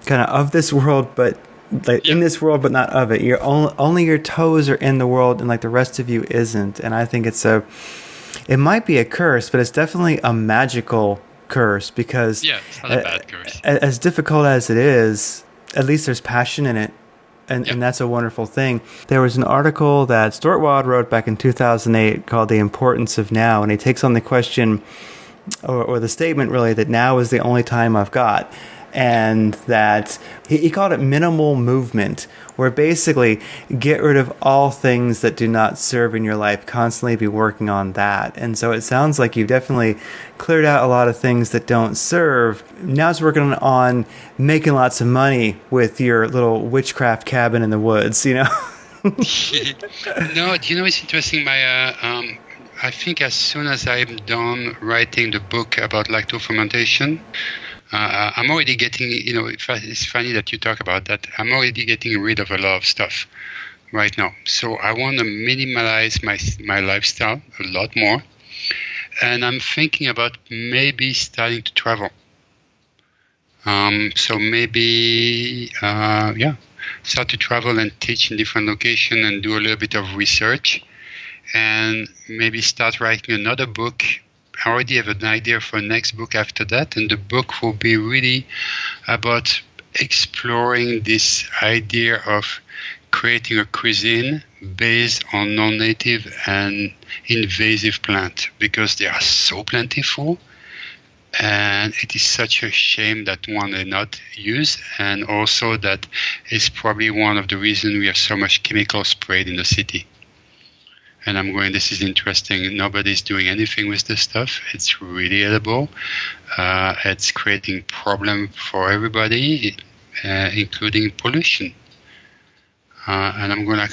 kind of this world, but like in this world, but not of it. You're only your toes are in the world, and like the rest of you isn't. And I think it might be a curse, but it's definitely a magical curse, because it's not a bad curse. As difficult as it is, at least there's passion in it, and that's a wonderful thing. There was an article that Stuart Wilde wrote back in 2008 called The Importance of Now, and he takes on the question, or the statement really, that now is the only time I've got, and that he called it minimal movement, where basically get rid of all things that do not serve in your life, constantly be working on that. And so it sounds like you've definitely cleared out a lot of things that don't serve. Now it's working on making lots of money with your little witchcraft cabin in the woods, No, it's interesting. I think as soon as I'm done writing the book about lacto fermentation, I'm already getting, it's funny that you talk about that. I'm already getting rid of a lot of stuff right now. So I want to minimalize my lifestyle a lot more. And I'm thinking about maybe starting to travel. So maybe, start to travel and teach in different locations and do a little bit of research. And maybe start writing another book. I already have an idea for the next book after that, and the book will be really about exploring this idea of creating a cuisine based on non-native and invasive plants, because they are so plentiful, and it is such a shame that one is not used, and also that is probably one of the reasons we have so much chemical sprayed in the city. And I'm going, this is interesting. Nobody's doing anything with this stuff. It's really edible. It's creating problem for everybody, including pollution. And I'm going like,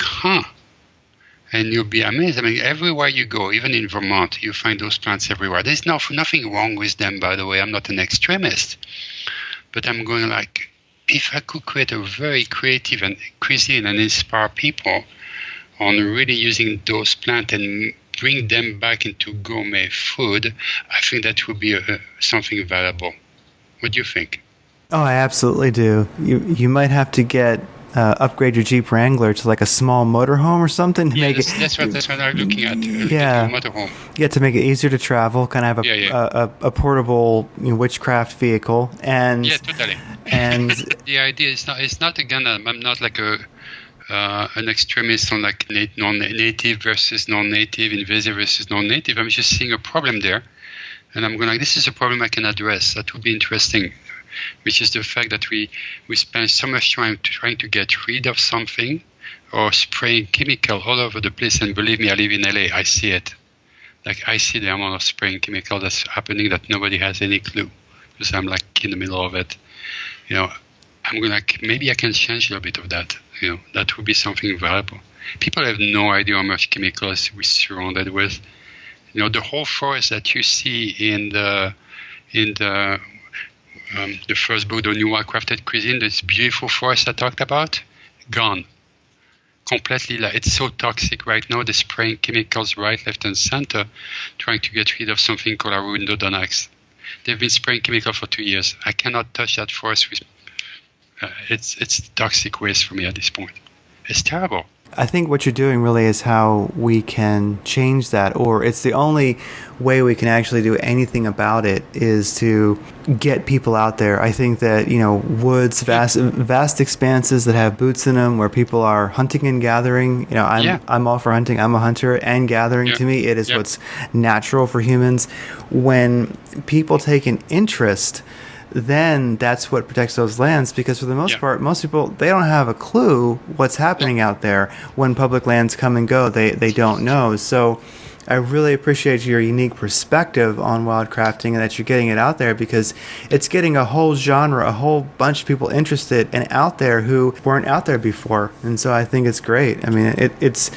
And you'll be amazed. I mean, everywhere you go, even in Vermont, you find those plants everywhere. There's nothing wrong with them, by the way. I'm not an extremist. But I'm going like, if I could create a very creative and cuisine and inspire people on really using those plants and bring them back into gourmet food, I think that would be something valuable. What do you think? Oh, I absolutely do. You might have to get upgrade your Jeep Wrangler to like a small motorhome or something to make that's what I'm looking at. Yeah, Motorhome. Yeah, to make it easier to travel, kind of have a portable witchcraft vehicle, and totally. And the idea is not again. I'm not like an extremist on like non-native versus non-native, invasive versus non-native. I'm just seeing a problem there, and I'm going like, this is a problem I can address. That would be interesting, which is the fact that we spend so much time trying to get rid of something or spraying chemical all over the place. And believe me, I live in LA. I see it. Like I see the amount of spraying chemical that's happening that nobody has any clue, because I'm like in the middle of it. I'm going like, maybe I can change a little bit of that. That would be something valuable. People have no idea how much chemicals we're surrounded with. The whole forest that you see in the first book, the New Wildcrafted Cuisine, this beautiful forest I talked about, gone. Completely, it's so toxic right now. They're spraying chemicals right, left, and center, trying to get rid of something called Arundinodonax. They've been spraying chemical for 2 years. I cannot touch that forest with. It's toxic waste for me at this point. It's terrible. I think what you're doing really is how we can change that, or it's the only way we can actually do anything about it is to get people out there. I think that, woods, vast expanses that have boots in them where people are hunting and gathering, I'm all for hunting. I'm a hunter, and gathering to me, it is what's natural for humans. When people take an interest, then that's what protects those lands, because for the most part, most people, they don't have a clue what's happening out there. When public lands come and go, they don't know. So I really appreciate your unique perspective on wildcrafting and that you're getting it out there, because it's getting a whole genre, a whole bunch of people interested and out there who weren't out there before. And so I think it's great. I mean, it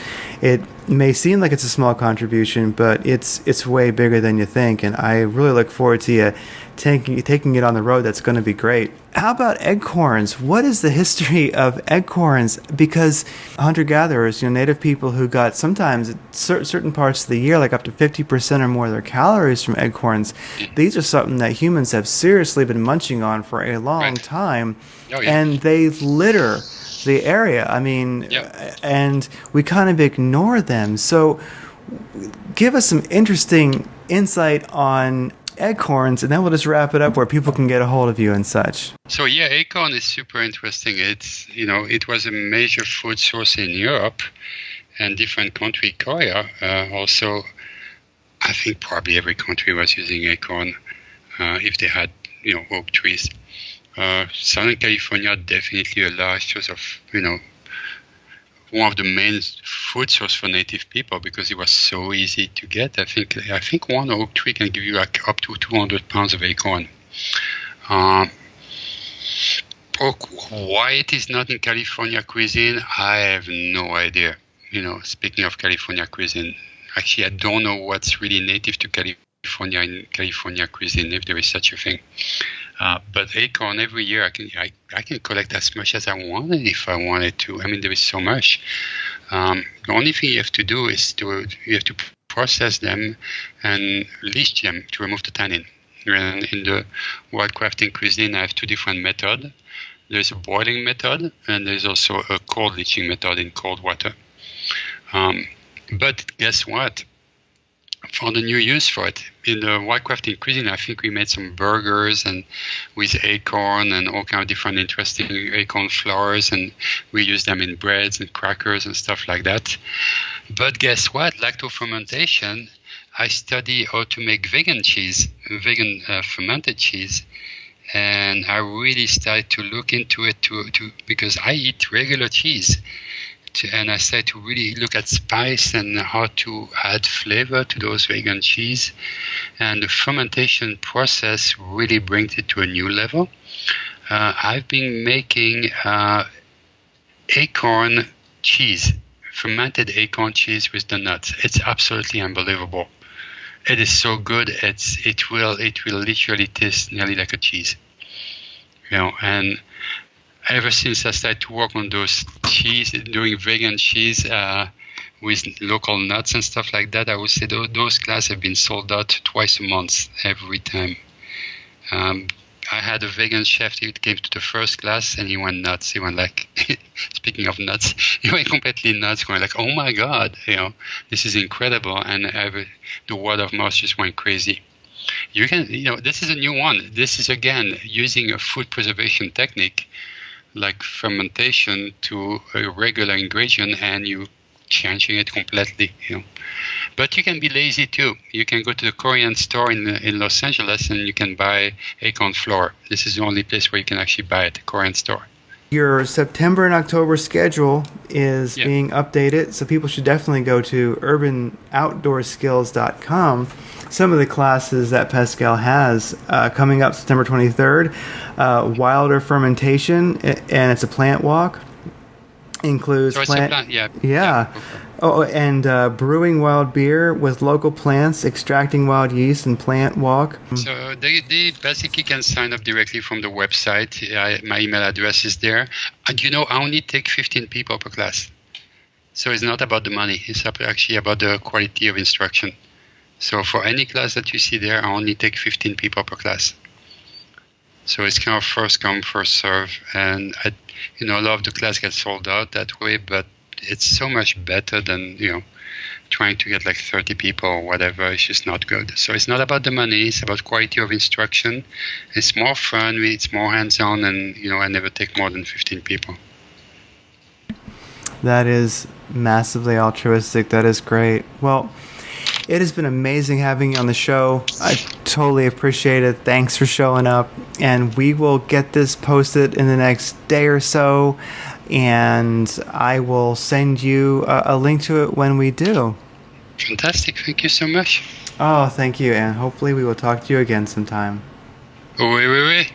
may seem like it's a small contribution, but it's way bigger than you think. And I really look forward to you taking it on the road. That's going to be great. How about Acorns? What is the history of Acorns? Because hunter-gatherers, native people who got sometimes certain parts of the year, like up to 50% or more of their calories from acorns, these are something that humans have seriously been munching on for a long time. And they litter the area. I mean, and we kind of ignore them. So give us some interesting insight on Acorns, and then we'll just wrap it up where people can get a hold of you and such. So acorn is super interesting. It's it was a major food source in Europe and different countries, Korea also. I think probably every country was using acorn if they had oak trees. Southern California, definitely a large source of one of the main food source for native people, because it was so easy to get. I think one oak tree can give you like up to 200 pounds of acorn. Why it is not in California cuisine, I have no idea. Speaking of California cuisine, actually I don't know what's really native to California in California cuisine, if there is such a thing. But acorn, every year I can collect as much as I wanted if I wanted to. I mean, there is so much. The only thing you have to do is you have to process them and leach them to remove the tannin. And in the wildcrafting cuisine, I have two different methods. There's a boiling method, and there's also a cold leaching method in cold water. But guess what? Found a new use for it. In the wildcrafting cuisine, I think we made some burgers and with acorn and all kind of different interesting acorn flours, and we use them in breads and crackers and stuff like that. But guess what? Lacto-fermentation, I study how to make vegan cheese, vegan fermented cheese, and I really started to look into it because I eat regular cheese. And I started to really look at spice and how to add flavor to those vegan cheese. And the fermentation process really brings it to a new level. I've been making acorn cheese, fermented acorn cheese with the nuts. It's absolutely unbelievable. It is so good. It will literally taste nearly like a cheese. And ever since I started to work on those cheese, doing vegan cheese with local nuts and stuff like that, I would say those classes have been sold out twice a month every time. I had a vegan chef who came to the first class and he went nuts. He went like, speaking of nuts, he went completely nuts, going like, oh my God, this is incredible. And the word of mouth just went crazy. You can, this is a new one. This is, again, using a food preservation technique like fermentation to a regular ingredient, and you changing it completely, But you can be lazy too. You can go to the Korean store in Los Angeles and you can buy Acorn flour. This is the only place where you can actually buy it, the Korean store. Your September and October schedule is being updated, so people should definitely go to urbanoutdoorskills.com. Some of the classes that Pascal has coming up September 23rd, wilder fermentation, and it's a plant walk. Includes brewing wild beer with local plants, extracting wild yeast, and plant walk. So they basically can sign up directly from the website. My email address is there. And I only take 15 people per class. So it's not about the money. It's actually about the quality of instruction. So for any class that you see there, I only take 15 people per class. So it's kind of first come, first serve. And a lot of the class gets sold out that way, but it's so much better than, trying to get like 30 people or whatever. It's just not good. So it's not about the money. It's about quality of instruction. It's more fun. It's more hands-on. And, I never take more than 15 people. That is massively altruistic. That is great. Well, it has been amazing having you on the show. I totally appreciate it. Thanks for showing up. And we will get this posted in the next day or so. And I will send you a link to it when we do. Fantastic. Thank you so much. Oh, thank you. And hopefully we will talk to you again sometime. Oui.